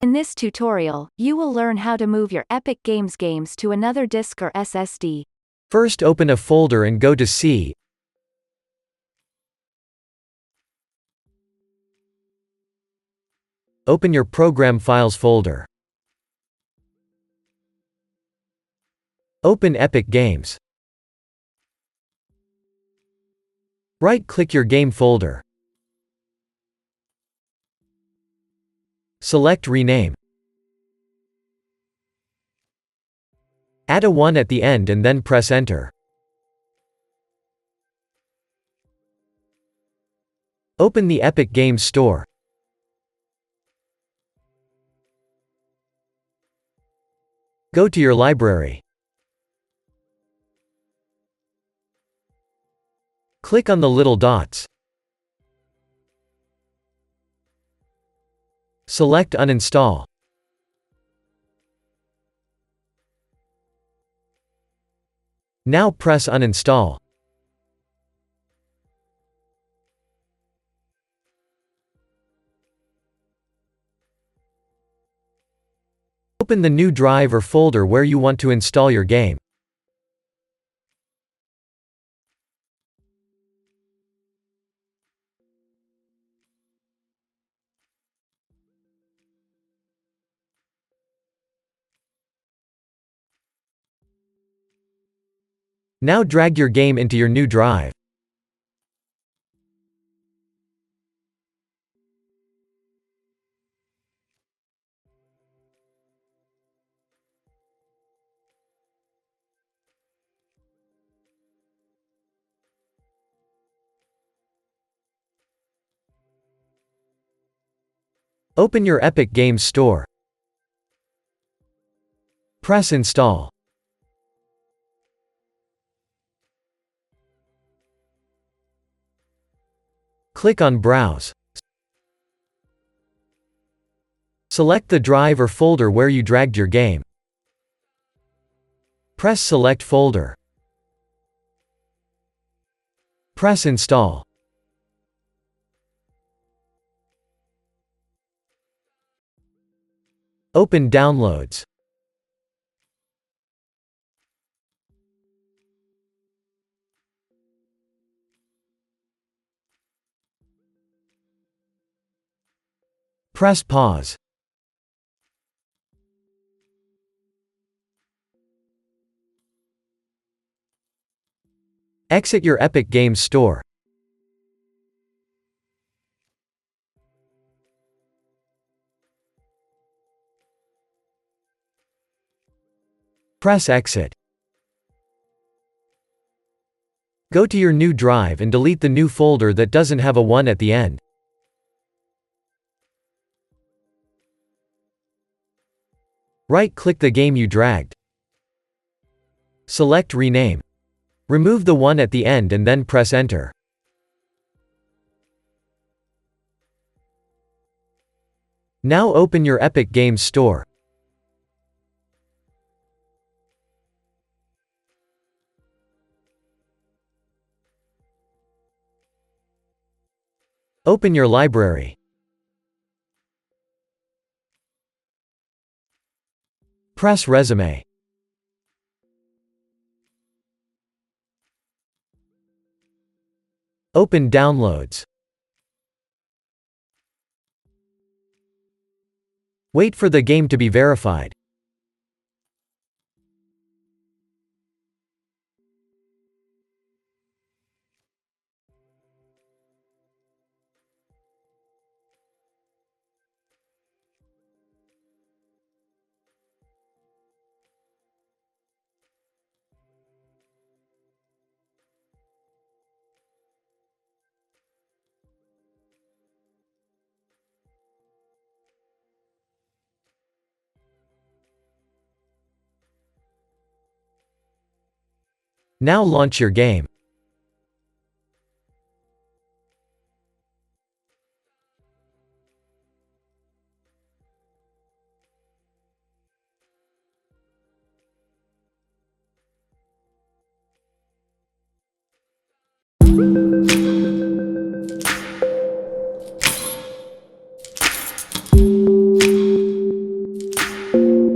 In this tutorial, you will learn how to move your Epic Games games to another disk or SSD. First, open a folder and go to C. Open your Program Files folder. Open Epic Games. Right-click your game folder. Select Rename. Add a 1 at the end and then press Enter. Open the Epic Games Store. Go to your library. Click on the little dots. Select Uninstall. Now press Uninstall. Open the new drive or folder where you want to install your game. Now drag your game into your new drive. Open your Epic Games Store. Press Install. Click on Browse. Select the drive or folder where you dragged your game. Press Select Folder. Press Install. Open Downloads. Press Pause. Exit your Epic Games Store. Press Exit. Go to your new drive and delete the new folder that doesn't have a 1 at the end. Right-click the game you dragged. Select Rename. Remove the 1 at the end and then press Enter. Now open your Epic Games Store. Open your library. Press Resume. Open Downloads. Wait for the game to be verified. Now launch your game.